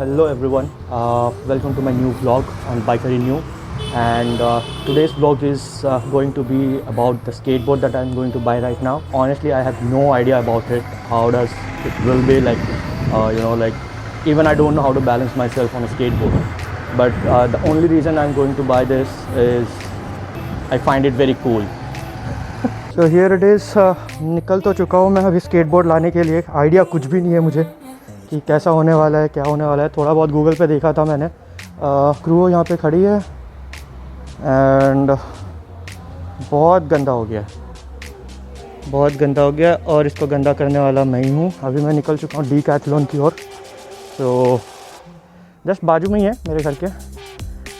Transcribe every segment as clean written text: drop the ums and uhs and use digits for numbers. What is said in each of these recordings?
Hello everyone, welcome to my new vlog on Bikery New, and today's vlog is going to be about the skateboard that I'm going to buy right now. Honestly, I have no idea about it, how does it will be like, even I don't know how to balance myself on a skateboard, but the only reason I'm going to buy this is I find it very cool. So here it is, निकल तो चुका हूँ मैं अभी skateboard लाने के लिए। Idea कुछ भी नहीं है मुझे कि कैसा होने वाला है, क्या होने वाला है। थोड़ा बहुत गूगल पे देखा था मैंने। क्रू यहाँ पे खड़ी है एंड बहुत गंदा हो गया, बहुत गंदा हो गया और इसको गंदा करने वाला मैं ही हूँ। अभी मैं निकल चुका हूँ डीकैथलॉन की ओर। तो जस्ट बाजू में ही है मेरे घर के,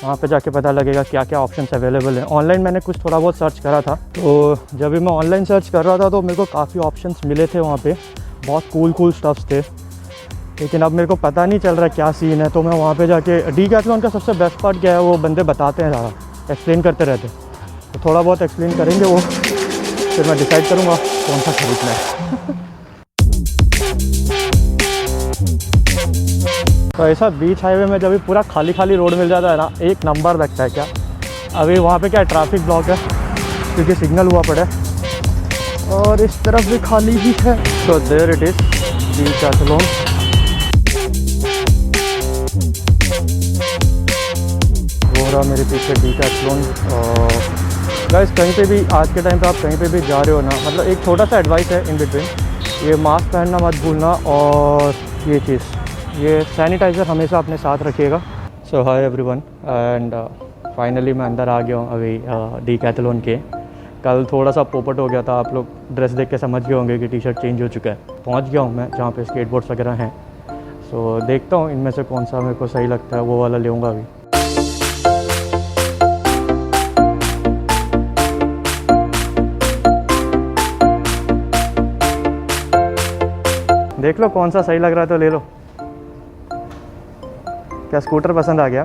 वहाँ पे जाके पता लगेगा क्या क्या ऑप्शंस अवेलेबल हैं। ऑनलाइन मैंने कुछ थोड़ा बहुत सर्च करा था, तो जब भी मैं ऑनलाइन सर्च कर रहा था तो मेरे को काफ़ी ऑप्शंस मिले थे वहाँ पे, बहुत कूल स्टफ्स थे। लेकिन अब मेरे को पता नहीं चल रहा क्या सीन है, तो मैं वहाँ पे जाके डीकैथलॉन का सबसे बेस्ट पार्ट क्या है, वो बंदे बताते हैं, ज़्यादा एक्सप्लेन करते रहते हैं। तो थोड़ा बहुत एक्सप्लेन करेंगे वो, फिर मैं डिसाइड करूँगा कौन सा खरीदना है। तो ऐसा बीच हाईवे में जब भी पूरा खाली रोड मिल जाता है ना, एक नंबर लगता है। क्या अभी वहाँ पे क्या ट्रैफिक ब्लॉक है क्योंकि सिग्नल हुआ पड़ा है, और इस तरफ भी खाली ही है। तो देयर इट इज़ डीकैथलॉन। वो रहा मेरे पीछे डीकैथलॉन। गाइस, कहीं पे भी आज के टाइम पे आप कहीं पे भी जा रहे हो ना, मतलब एक छोटा सा एडवाइस है इन बिटवीन, ये मास्क पहनना मत भूलना, और ये चीज़, ये सैनिटाइज़र हमेशा अपने साथ रखिएगा। सो हाय एवरीवन, एंड फाइनली मैं अंदर आ गया हूँ अभी डीकैथलॉन के। कल थोड़ा सा पोपट हो गया था, आप लोग ड्रेस देख के समझ गए होंगे कि टी शर्ट चेंज हो चुका है। पहुँच गया हूँ मैं जहाँ पे स्केटबोर्ड्स वगैरह हैं। सो देखता हूँ इनमें से कौन सा मेरे को सही लगता है, वो वाला लूँगा अभी। देख लो कौन सा सही लग रहा है तो ले लो। क्या स्कूटर पसंद आ गया?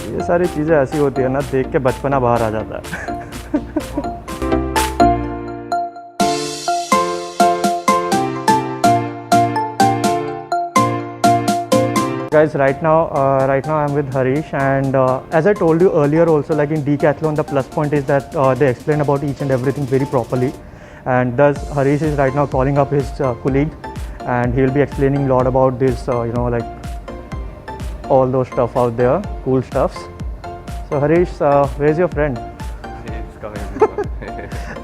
ये सारी चीज़ें ऐसी होती है ना, देख के बचपना बाहर आ जाता है। Guys, right now I'm with Harish, and as I told you earlier also, like in Decathlon, the plus point is that they explain about each and everything very properly, and thus Harish is right now calling up his colleague, and he will be explaining a lot about this, like all those stuff out there, cool stuffs. So Harish, where's your friend? He's coming.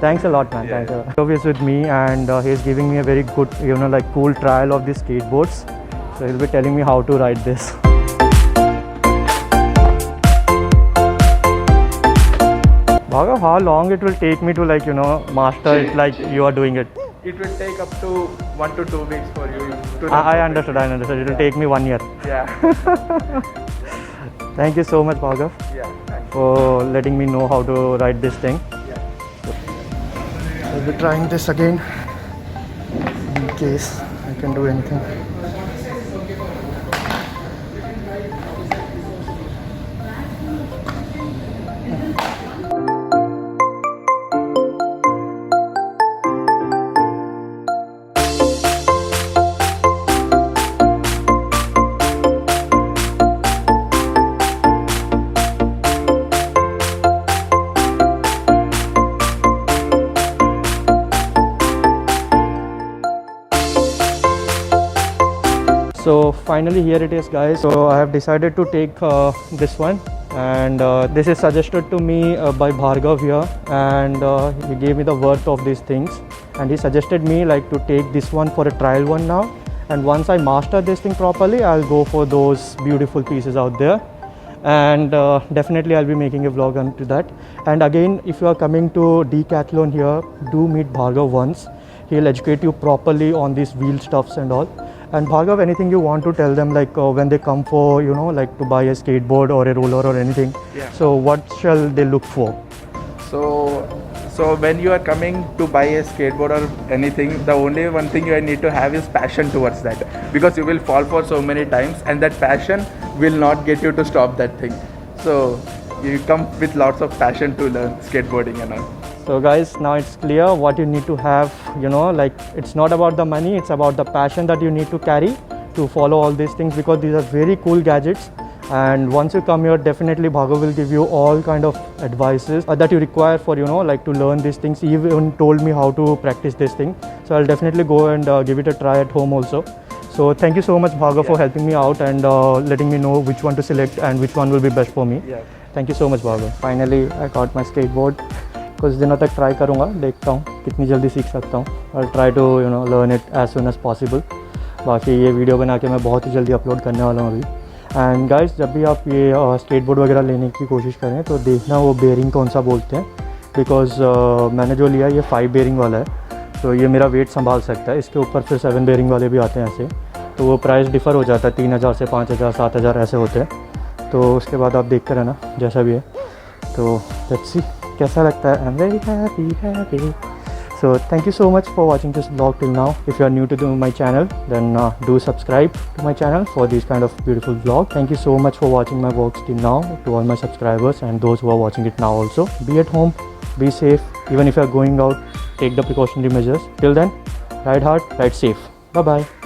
Thanks a lot, man. Yeah. Thanks a lot. So he's with me, and he's giving me a very good, like cool trial of these skateboards. So he'll be telling me how to ride this. Bhargav, how long it will take me to master it like you are doing it? It will take up to 1 to 2 weeks for you to I understood. It will take me 1 year. Yeah. Thank you so much, Bhargav, Yeah. for letting me know how to ride this thing. Yeah. I'll be trying this again in case I can do anything. So finally here it is, guys. So I have decided to take this one, and this is suggested to me by Bhargav here, and he gave me the worth of these things, and he suggested me like to take this one for a trial one now, and once I master this thing properly, I'll go for those beautiful pieces out there, and definitely I'll be making a vlog onto that. And again, if you are coming to Decathlon here, do meet Bhargav once. He'll educate you properly on these wheel stuffs and all. And Bhargav, anything you want to tell them, like when they come for, like to buy a skateboard or a roller or anything? Yeah. So what shall they look for? So when you are coming to buy a skateboard or anything, the only one thing you need to have is passion towards that, because you will fall for so many times, and that passion will not get you to stop that thing. So you come with lots of passion to learn skateboarding and all. So guys, now it's clear what you need to have, you know, like it's not about the money, it's about the passion that you need to carry to follow all these things, because these are very cool gadgets. And once you come here, definitely Bhargav will give you all kind of advices that you require for, you know, like to learn these things. He even told me how to practice this thing, so I'll definitely go and give it a try at home also. So thank you so much Bhargav for helping me out and letting me know which one to select and which one will be best for me. Thank you so much Bhargav. Finally I got my skateboard. कुछ दिनों तक try करूँगा, देखता हूँ कितनी जल्दी सीख सकता हूँ. I'll try to, you know, learn it as soon as possible. बाकी ये वीडियो बना के मैं बहुत ही जल्दी अपलोड करने वाला हूँ अभी. एंड गाइस, जब भी आप ये स्केटबोर्ड वगैरह लेने की कोशिश करें तो देखना वो बेयरिंग कौन सा बोलते हैं, बिकॉज़ मैंने जो लिया ये 5 बेयरिंग वाला है, तो ये मेरा वेट संभाल सकता है. इसके ऊपर फिर 7 बेयरिंग वाले भी आते हैं ऐसे, तो वो प्राइस डिफ़र हो जाता है, 3000 से 5000 7000 ऐसे होते हैं. तो उसके बाद आप देखते रहना जैसा भी है. तो लेट्स सी कैसा लगता है. I am very happy. So thank you so much for watching this vlog till now. If you are new to my channel, then do subscribe to my channel for these kind of beautiful vlogs. Thank you so much for watching my vlogs till now, to all my subscribers and those who are watching it now also. Be at home, be safe. Even if you are going out, take the precautionary measures. Till then, ride hard, ride safe. Bye bye.